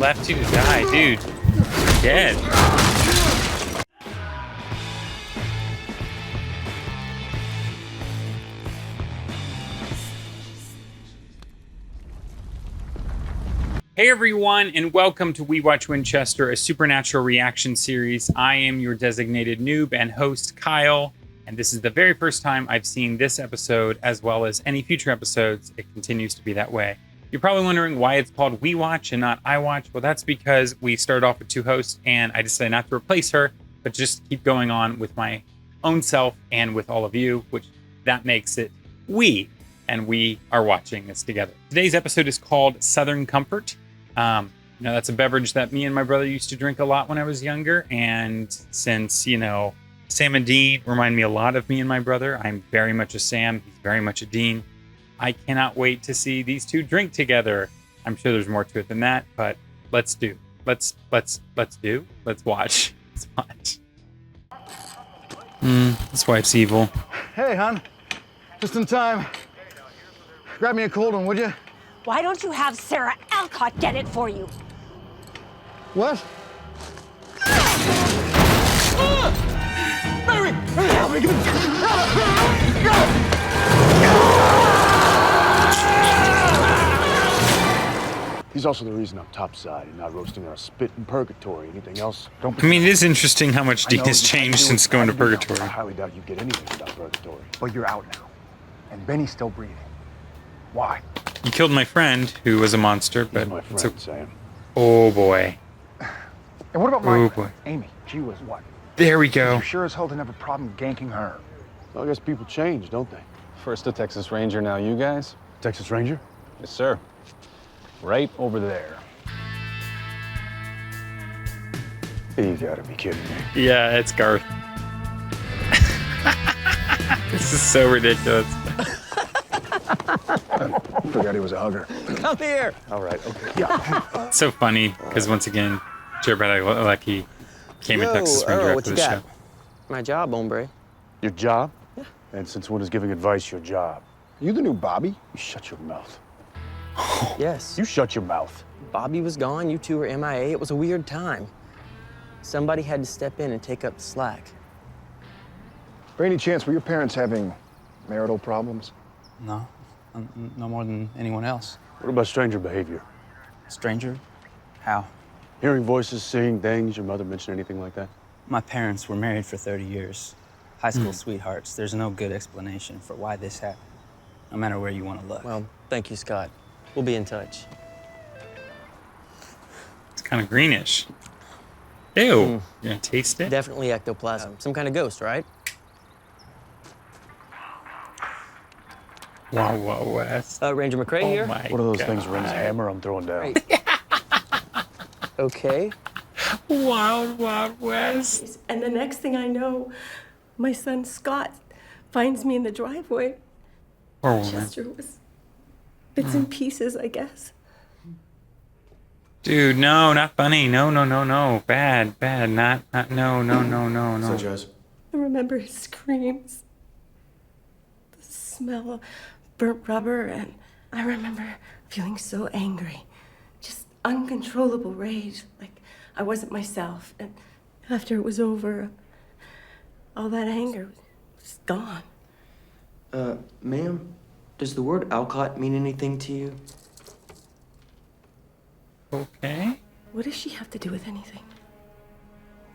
left you to die, dude. You're dead. Hey everyone, and welcome to We Watch Winchester, a supernatural reaction series. I am your designated noob and host, Kyle, and this is the very first time I've seen this episode, as well as any future episodes. It continues to be that way. You're probably wondering why it's called We Watch and not I Watch. Well, that's because we started off with two hosts, and I decided not to replace her, but just keep going on with my own self and with all of you, which that makes it we, and we are watching this together. Today's episode is called Southern Comfort. That's a beverage that me and my brother used to drink a lot when I was younger. And since, Sam and Dean remind me a lot of me and my brother, I'm very much a Sam. He's very much a Dean. I cannot wait to see these two drink together. I'm sure there's more to it than that, but let's watch. This wife's evil. Hey, hon. Just in time. Grab me a cold one, would you? Why don't you have Sarah Alcott get it for you? What? Mary! Help me! He's also the reason I'm topside and not roasting on a spit in purgatory. Anything else? Don't. I mean, it is interesting how much Dean has changed since going to purgatory. I highly doubt you get anything without purgatory. But you're out now, and Benny's still breathing. Why? You killed my friend, who was a monster, but He's my friend, Sam. Oh boy. And what about my friend, Amy? She was what? There we go. You sure as hell didn't have a problem ganking her. Well, I guess people change, don't they? First a Texas Ranger, now you guys? Texas Ranger? Yes, sir. Right over there. You gotta be kidding me. Yeah, it's Garth. This is so ridiculous. Forgot he was a hugger. Come here! All right, okay. Yeah. It's so funny, because once again, Jared Padalecki came in Texas Ranger after the show. My job, hombre. Your job? Yeah. And since when is giving advice your job? You the new Bobby? You shut your mouth. Yes. You shut your mouth. Bobby was gone, you two were MIA. It was a weird time. Somebody had to step in and take up the slack. By any chance, were your parents having marital problems? No, no more than anyone else. What about stranger behavior? Stranger? How? Hearing voices, seeing things, your mother mention anything like that? My parents were married for 30 years. High school sweethearts. There's no good explanation for why this happened, no matter where you want to look. Well, thank you, Scott. We'll be in touch. It's kind of greenish. Ew. You gonna taste it? Definitely ectoplasm. Some kind of ghost, right? Wow, West. Ranger McCrae here. My What are those God. things, Ren's hammer I'm throwing down? Okay. Wild West. And the next thing I know, my son Scott finds me in the driveway. Poor woman. Chester was bits and pieces, I guess. Dude, no, not funny. No. Bad. Not, no. Such as? I remember his screams, the smell of burnt rubber, and I remember feeling so angry. Just uncontrollable rage, like I wasn't myself. And after it was over, all that anger was gone. Ma'am, does the word Alcott mean anything to you? Okay. What does she have to do with anything?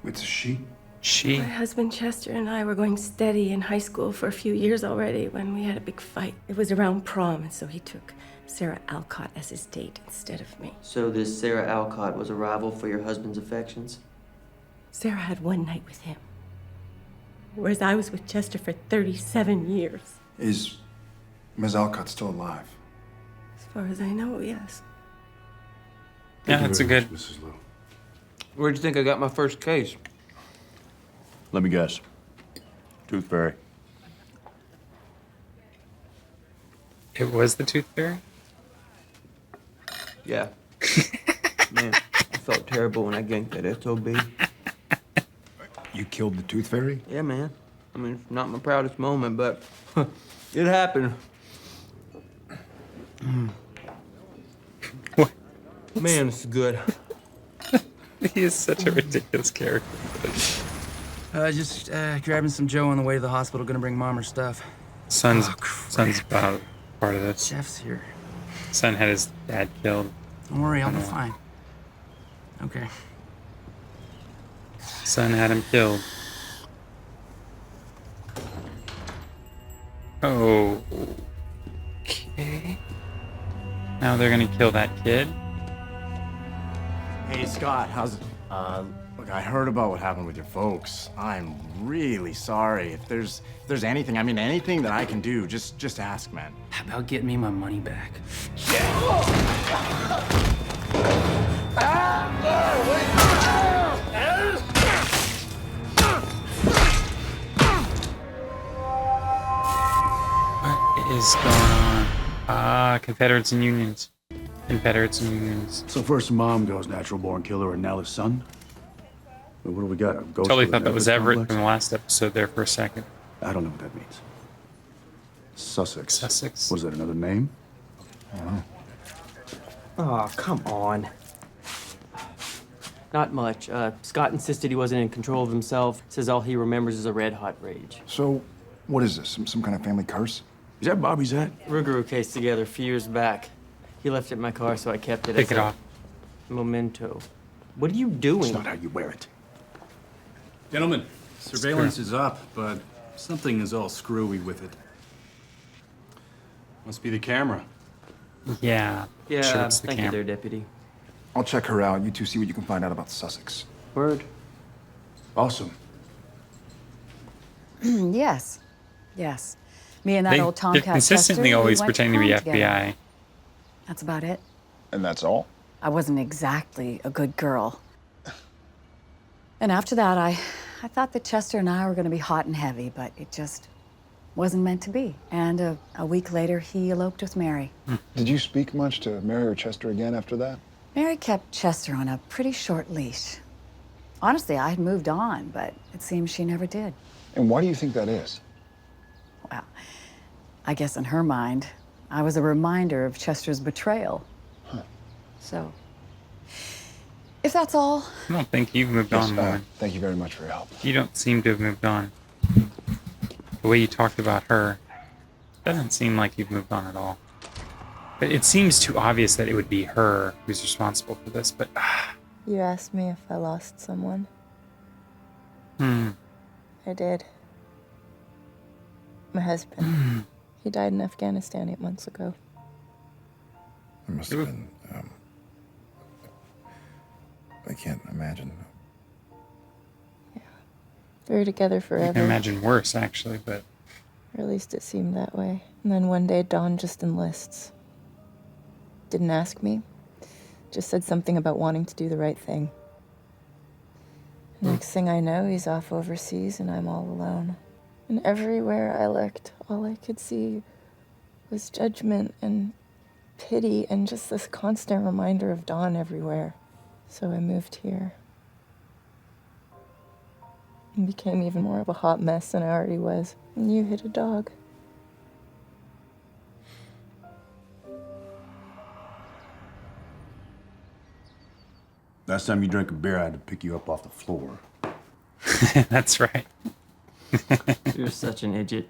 It's a she. She. My husband Chester and I were going steady in high school for a few years already when we had a big fight. It was around prom, and so he took Sarah Alcott as his date instead of me. So this Sarah Alcott was a rival for your husband's affections? Sarah had one night with him, whereas I was with Chester for 37 years. Is Ms. Alcott still alive? As far as I know, yes. Yeah, that's a good. Mrs. Little. Where'd you think I got my first case? Let me guess. Tooth Fairy. It was the Tooth Fairy? Yeah. Man, I felt terrible when I ganked that SOB. You killed the Tooth Fairy? Yeah, man. I mean, it's not my proudest moment, but it happened. What? Man, this is good. He is such a ridiculous character. Just grabbing some Joe on the way to the hospital. Gonna bring Mom her stuff. Son's crap. about part of this. Chef's here. Son had his dad killed. Don't worry, I'll be fine. Okay. Son had him killed. Oh. Okay. Now they're gonna kill that kid. Hey, Scott, how's it? Look, I heard about what happened with your folks. I'm really sorry. If there's anything, I mean anything that I can do, just ask, man. How about getting me my money back? What is going on? Ah, Confederates and Unions. Confederates and Unions. So first Mom goes natural-born killer, and now his son? Well, what do we got? A ghost Totally with thought an that was Oedipus Everett complex? from the last episode there for a second. I don't know what that means. Sussex. Sussex. Was that another name? Oh, come on. Not much. Scott insisted he wasn't in control of himself. Says all he remembers is a red-hot rage. So, what is this? Some kind of family curse? Is that Bobby's hat? Rougarou case together a few years back. He left it in my car, so I kept it Take as it a off. memento. What are you doing? It's not how you wear it. Gentlemen, surveillance is up, but something is all screwy with it. Must be the camera. Yeah. Yeah, sure it's the thank you camera. there, Deputy. I'll check her out. You two see what you can find out about Sussex. Word. Awesome. Yes. Yes. Me and that old They're Tomcat consistently Chester, we always went pretending to be home together. FBI. That's about it. And that's all? I wasn't exactly a good girl. And after that, I thought that Chester and I were going to be hot and heavy, but it just wasn't meant to be. And a week later, he eloped with Mary. Did you speak much to Mary or Chester again after that? Mary kept Chester on a pretty short leash. Honestly, I had moved on, but it seems she never did. And why do you think that is? Well, I guess in her mind, I was a reminder of Chester's betrayal. So, if that's all, I don't think you've moved on, woman. Thank you very much for your help. You don't seem to have moved on. The way you talked about her doesn't seem like you've moved on at all. But it seems too obvious that it would be her who's responsible for this, but... You asked me if I lost someone. I did. My husband. He died in Afghanistan 8 months ago. It must have been, I can't imagine. We were together I forever. can imagine worse, actually, but... Or at least it seemed that way. And then one day, Dawn just enlists. Didn't ask me. Just said something about wanting to do the right thing. Next thing I know, he's off overseas and I'm all alone. And everywhere I looked, all I could see was judgment and pity and just this constant reminder of Dawn everywhere. So I moved here. And became even more of a hot mess than I already was. And you hit a dog. Last time you drank a beer, I had to pick you up off the floor. That's right. You're such an idiot.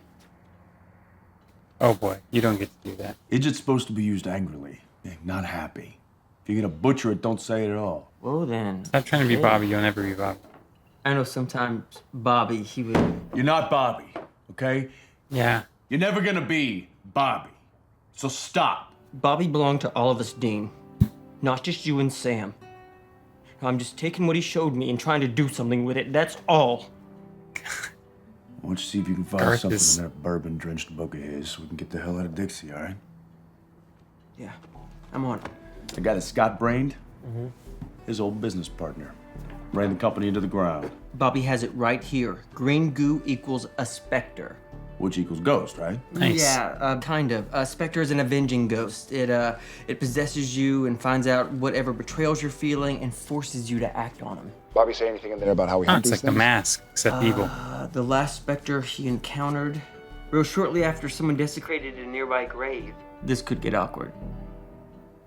Oh boy, you don't get to do that. Idjit's supposed to be used angrily, not happy. If you're gonna butcher it, don't say it at all. Well then. Stop trying to be Bobby, you'll never be Bobby. I know sometimes Bobby, he would... You're not Bobby, okay? Yeah. You're never gonna be Bobby. So stop. Bobby belonged to all of us, Dean. Not just you and Sam. I'm just taking what he showed me and trying to do something with it, that's all. Why don't you see if you can find Garth something is- in that bourbon-drenched book of his so we can get the hell out of Dixie, all right? Yeah, I'm on it. The guy that Scott brained? His old business partner. Ran the company into the ground. Bobby has it right here. Green goo equals a Specter. Which equals ghost, right? Nice. Yeah, kind of. A Specter is an avenging ghost. It possesses you and finds out whatever betrayals you're feeling and forces you to act on them. Bobby say anything in there about how we Oh, hunt it's these like the things? mask, except evil. The last Specter he encountered rose shortly after someone desecrated a nearby grave. This could get awkward.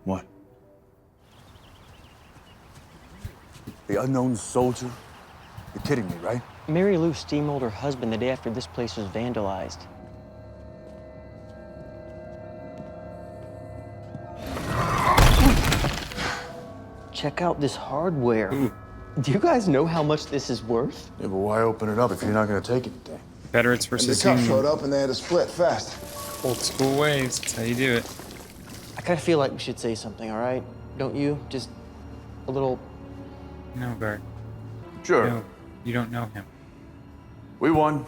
What? The unknown soldier? You're kidding me, right? Mary Lou steamrolled her husband the day after this place was vandalized. Check out this hardware. Do you guys know how much this is worth? Yeah, but why open it up if you're not gonna take anything? Confederates And the versus cops Union. showed up and they had to split fast. Old school ways. That's how you do it. I kind of feel like we should say something, all right? Don't you? Just a little... No, Bert. Sure. No, you don't know him. We won.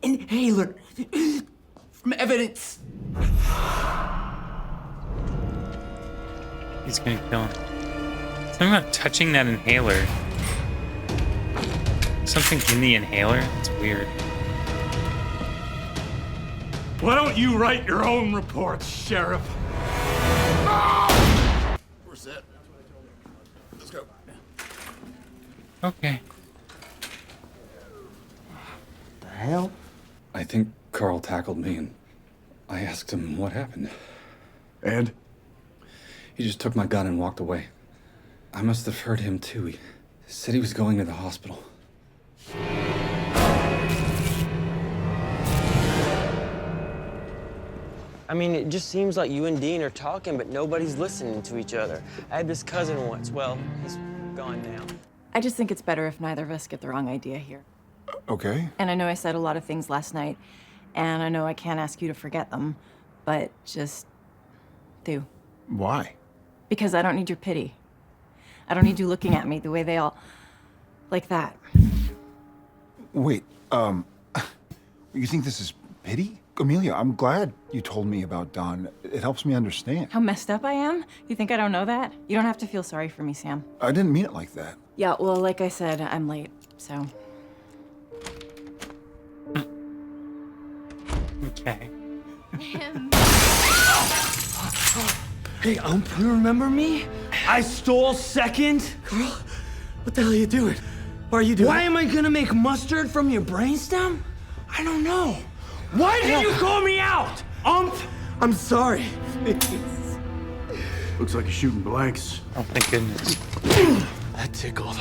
Inhaler. From evidence. He's gonna kill him. Something about touching that inhaler. Something in the inhaler? It's weird. Why don't you write your own reports, Sheriff? We're set. Let's go. Okay. The hell? I think Carl tackled me and I asked him what happened. And? He just took my gun and walked away. I must have heard him too. He said he was going to the hospital. I mean, it just seems like you and Dean are talking, but nobody's listening to each other. I had this cousin once. Well, he's gone now. I just think it's better if neither of us get the wrong idea here. Okay. And I know I said a lot of things last night, and I know I can't ask you to forget them, but just do. Why? Because I don't need your pity. I don't need you looking at me the way they all... like that. Wait, you think this is pity? Amelia, I'm glad you told me about Don. It helps me understand. How messed up I am? You think I don't know that? You don't have to feel sorry for me, Sam. I didn't mean it like that. Yeah, well, like I said, I'm late, so... Okay. Hey, you remember me? I stole second. Carl, what the hell are you doing? Why are you doing? Why am I gonna make mustard from your brainstem? I don't know. Why did you call me out? I'm sorry. Looks like you're shooting blanks. Oh, thank goodness. That tickled.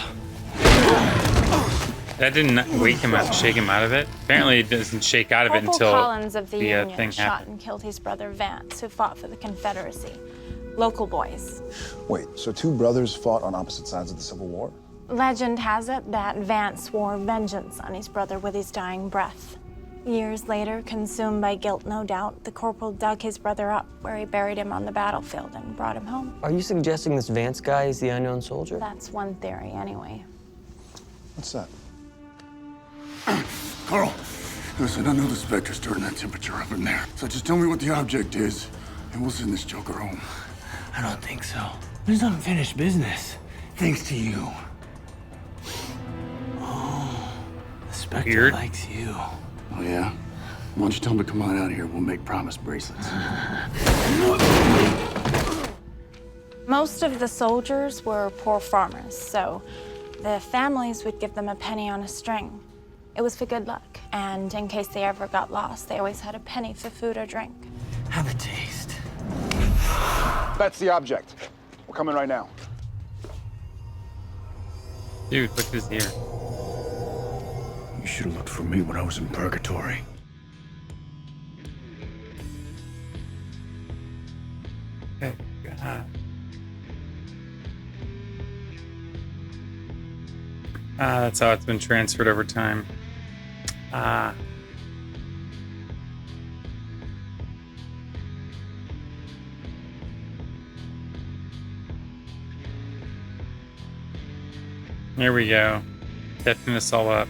That didn't wake him up, shake him out of it. Apparently, it doesn't shake out of it Corporal until Collins of the Union thing shot happened. and killed his brother Vance, who fought for the Confederacy. Local boys. Wait, so two brothers fought on opposite sides of the Civil War? Legend has it that Vance swore vengeance on his brother with his dying breath. Years later, consumed by guilt, no doubt, the corporal dug his brother up, where he buried him on the battlefield and brought him home. Are you suggesting this Vance guy is the unknown soldier? That's one theory, anyway. What's that? Carl, listen, I know the Specter's turning that temperature up in there. So just tell me what the object is, and we'll send this joker home. I don't think so. There's unfinished business. Thanks to you. Oh, the Specter Weird. likes you. Oh, yeah? Why don't you tell him to come on out here? We'll make promise bracelets. Most of the soldiers were poor farmers, so the families would give them a penny on a string. It was for good luck, and in case they ever got lost, they always had a penny for food or drink. Have a taste. That's the object. We're coming right now. Dude, look at his ear. You should have looked for me when I was in purgatory. Okay, God. That's how it's been transferred over time. There we go. Setting us all up.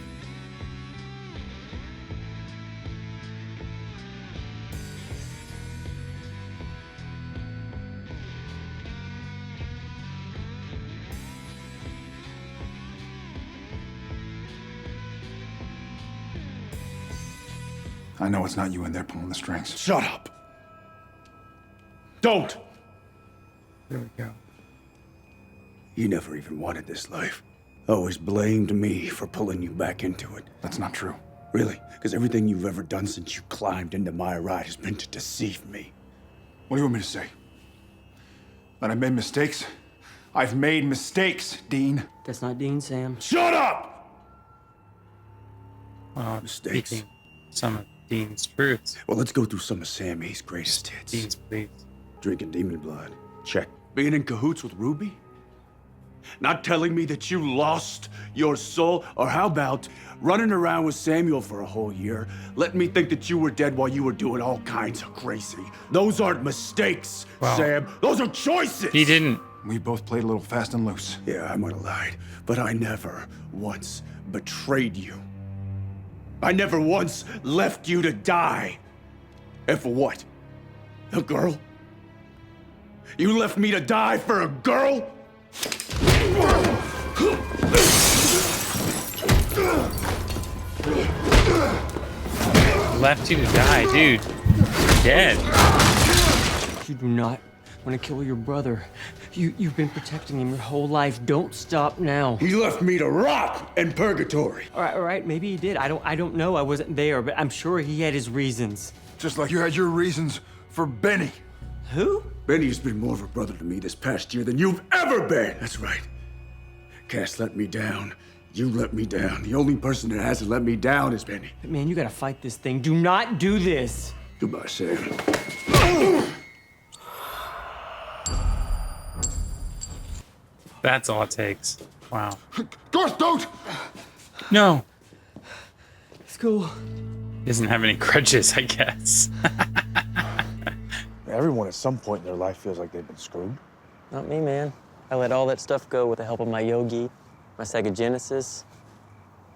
I know it's not you in there pulling the strings. Shut up! Don't! There we go. You never even wanted this life. Always blamed me for pulling you back into it. That's not true. Really? Because everything you've ever done since you climbed into my ride has been to deceive me. What do you want me to say? But I made mistakes. I've made mistakes, Dean. That's not Dean, Sam. Shut up! Mistakes. Speaking some of Dean's truths. Well, let's go through some of Sammy's greatest hits. Dean's please. Drinking demon blood. Check. Being in cahoots with Ruby? Not telling me that you lost your soul? Or how about running around with Samuel for a whole year, letting me think that you were dead while you were doing all kinds of crazy? Those aren't mistakes, Sam. Those are choices! He didn't. We both played a little fast and loose. Yeah, I might have lied, but I never once betrayed you. I never once left you to die. And for what? A girl? You left me to die for a girl? Left you to die, dude. You're dead. You do not want to kill your brother. You've been protecting him your whole life. Don't stop now. He left me to rot in purgatory. All right, maybe he did. I don't know. I wasn't there, but I'm sure he had his reasons. Just like you had your reasons for Benny. Who? Benny's been more of a brother to me this past year than you've ever been. That's right. Cass let me down. You let me down. The only person that hasn't let me down is Benny. But man, you gotta fight this thing. Do not do this. Goodbye, Sam. That's all it takes. Wow. Garth, don't! No. It's cool. He doesn't have any grudges, I guess. Everyone at some point in their life feels like they've been screwed. Not me, man. I let all that stuff go with the help of my yogi, my Sega Genesis.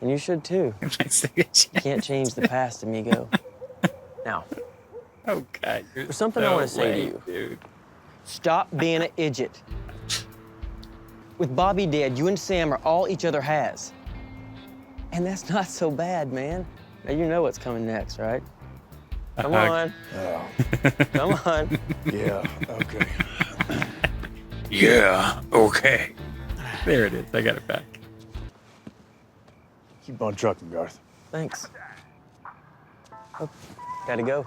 And you should too. My Sega Genesis. You can't change the past, amigo. Now. Okay. There's something I want to say to you. Dude. Stop being an idiot. With Bobby dead, you and Sam are all each other has. And that's not so bad, man. Now you know what's coming next, right? Come on. Oh. Come on. Yeah, okay. Yeah, okay. There it is. I got it back. Keep on trucking, Garth. Thanks. Oh, gotta go.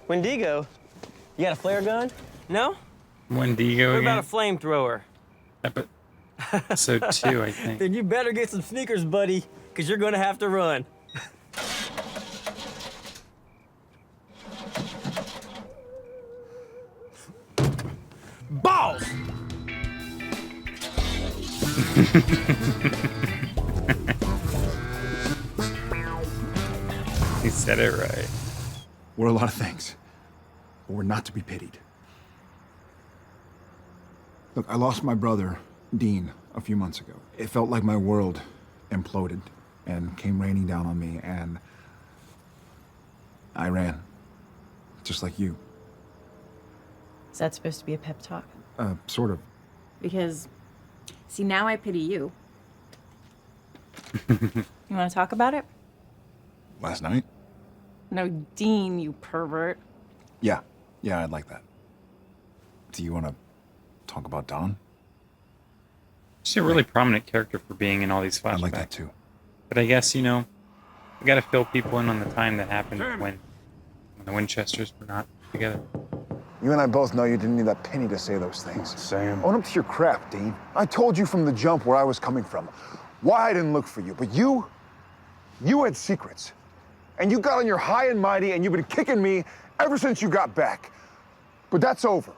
Wendigo, you got a flare gun? No? Wendigo What again? about a flamethrower? So 2, I think. Then you better get some sneakers, buddy, because you're gonna have to run. Balls! He said it right. We're a lot of things, but we're not to be pitied. Look, I lost my brother, Dean, a few months ago. It felt like my world imploded and came raining down on me, and I ran, just like you. Is that supposed to be a pep talk? Sort of. Because, see, now I pity you. You want to talk about it? Last night? No, Dean, you pervert. Yeah, I'd like that. Do you want to talk about Don? She's a really prominent character for being in all these flashbacks. I like that too. But I guess, we got to fill people in on the time that happened when the Winchesters were not together. You and I both know you didn't need that penny to say those things. Sam. Own up to your crap, Dean. I told you from the jump where I was coming from. Why I didn't look for you. But you had secrets. And you got on your high and mighty, and you've been kicking me ever since you got back. But that's over.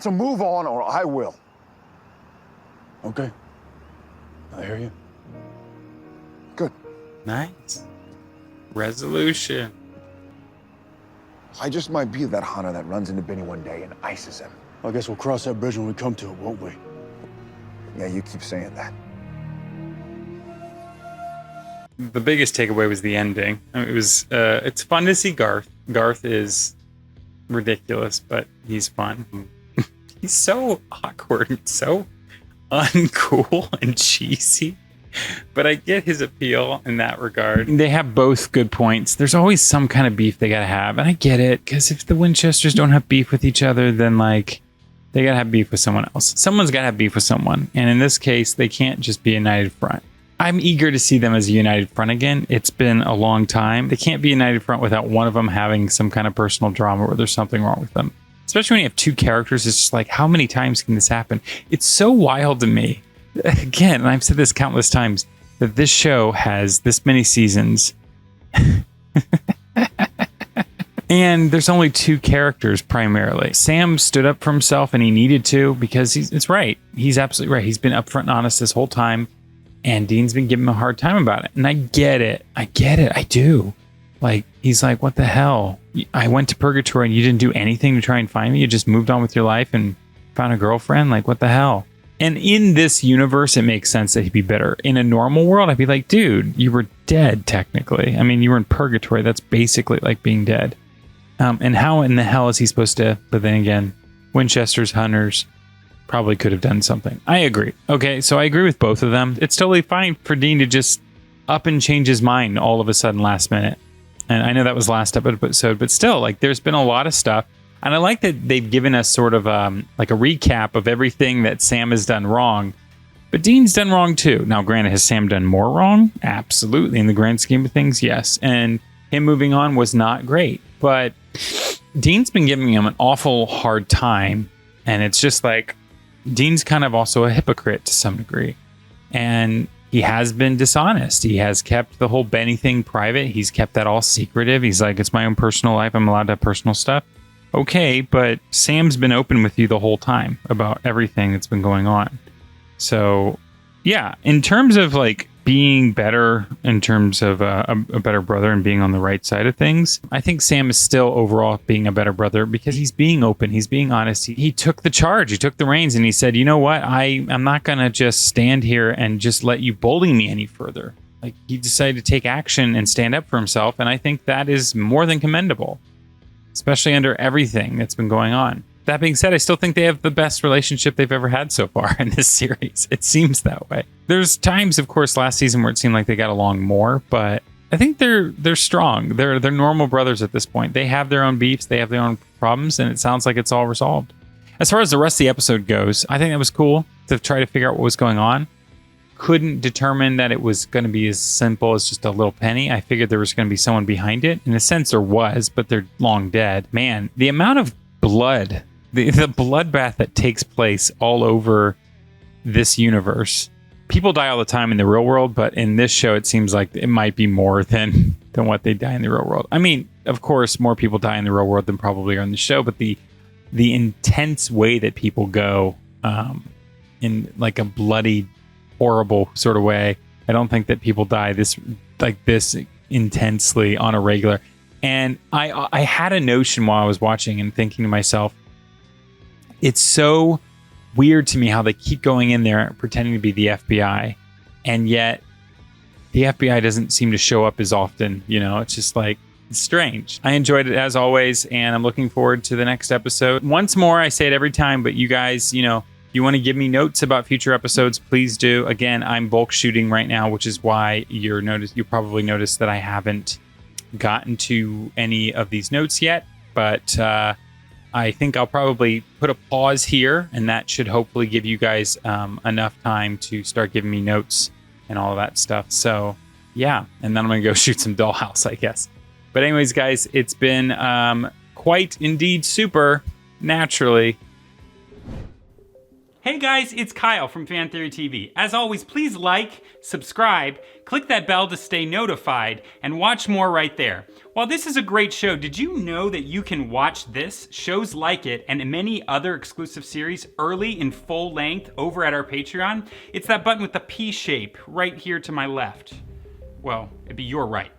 So move on, or I will. Okay. I hear you. Good. Nice. Resolution. I just might be that hunter that runs into Benny one day and ices him. I guess we'll cross that bridge when we come to it, won't we? Yeah, you keep saying that. The biggest takeaway was the ending. I mean, it's fun to see Garth. Garth is ridiculous, but he's fun. He's so awkward and so uncool and cheesy. But I get his appeal in that regard. They have both good points. There's always some kind of beef they gotta have, and I get it, because if the Winchesters don't have beef with each other, then they gotta have beef with someone else. Someone's gotta have beef with someone, and in this case, they can't just be a united front. I'm eager to see them as a united front again. It's been a long time. They can't be a united front without one of them having some kind of personal drama or there's something wrong with them. especially when you have two characters. It's just like, how many times can this happen? It's so wild to me. Again, and I've said this countless times, that this show has this many seasons. And there's only two characters primarily. Sam stood up for himself, and he needed to, because it's right. He's absolutely right. He's been upfront and honest this whole time, and Dean's been giving him a hard time about it. And I get it. I do. Like, he's like, what the hell? I went to purgatory and you didn't do anything to try and find me. You just moved on with your life and found a girlfriend. Like, what the hell? And in this universe, it makes sense that he'd be bitter. In a normal world, I'd be like, dude, you were dead, technically. I mean, you were in purgatory. That's basically like being dead. And how in the hell is he supposed to? But then again, Winchester's hunters probably could have done something. I agree. Okay, so I agree with both of them. It's totally fine for Dean to just up and change his mind all of a sudden last minute. And I know that was last episode, but still, like, there's been a lot of stuff. And I like that they've given us sort of like a recap of everything that Sam has done wrong. But Dean's done wrong too. Now, granted, has Sam done more wrong? Absolutely. In the grand scheme of things, yes. And him moving on was not great. But Dean's been giving him an awful hard time. And it's just like, Dean's kind of also a hypocrite to some degree. And he has been dishonest. He has kept the whole Benny thing private. He's kept that all secretive. He's like, it's my own personal life. I'm allowed to have personal stuff. Okay, but Sam's been open with you the whole time about everything that's been going on. So, yeah, in terms of like being better, in terms of a better brother and being on the right side of things, I think Sam is still overall being a better brother because he's being open. He's being honest. He took the charge. He took the reins and he said, you know what? I'm not going to just stand here and just let you bully me any further. Like, he decided to take action and stand up for himself. And I think that is more than commendable, especially under everything that's been going on. That being said, I still think they have the best relationship they've ever had so far in this series. It seems that way. There's times, of course, last season where it seemed like they got along more, but I think they're strong. They're normal brothers at this point. They have their own beefs, they have their own problems, and it sounds like it's all resolved. As far as the rest of the episode goes, I think that was cool to try to figure out what was going on. Couldn't determine that it was going to be as simple as just a little penny. I figured there was going to be someone behind it. In a sense, there was, but they're long dead. Man, the amount of blood, the bloodbath that takes place all over this universe. People die all the time in the real world, but in this show, it seems like it might be more than what they die in the real world. I mean, of course, more people die in the real world than probably are in the show, but the intense way that people go in like a bloody, horrible sort of way, I don't think that people die this intensely on a regular. And I had a notion while I was watching and thinking to myself, it's so weird to me how they keep going in there pretending to be the FBI, and yet the FBI doesn't seem to show up as often. You know, it's just like, it's strange. I enjoyed it as always, and I'm looking forward to the next episode. Once more, I say it every time, but you guys, you know, you want to give me notes about future episodes, please do. Again, I'm bulk shooting right now, which is why you probably noticed that I haven't gotten to any of these notes yet, but I think I'll probably put a pause here, and that should hopefully give you guys enough time to start giving me notes and all of that stuff. So yeah, and then I'm gonna go shoot some Dollhouse, I guess. But anyways, guys, it's been quite indeed super naturally. Hey guys, it's Kyle from Fan Theory TV. As always, please like, subscribe, click that bell to stay notified, and watch more right there. While this is a great show, did you know that you can watch this, shows like it, and many other exclusive series early in full length over at our Patreon? It's that button with the P shape right here to my left. Well, it'd be your right.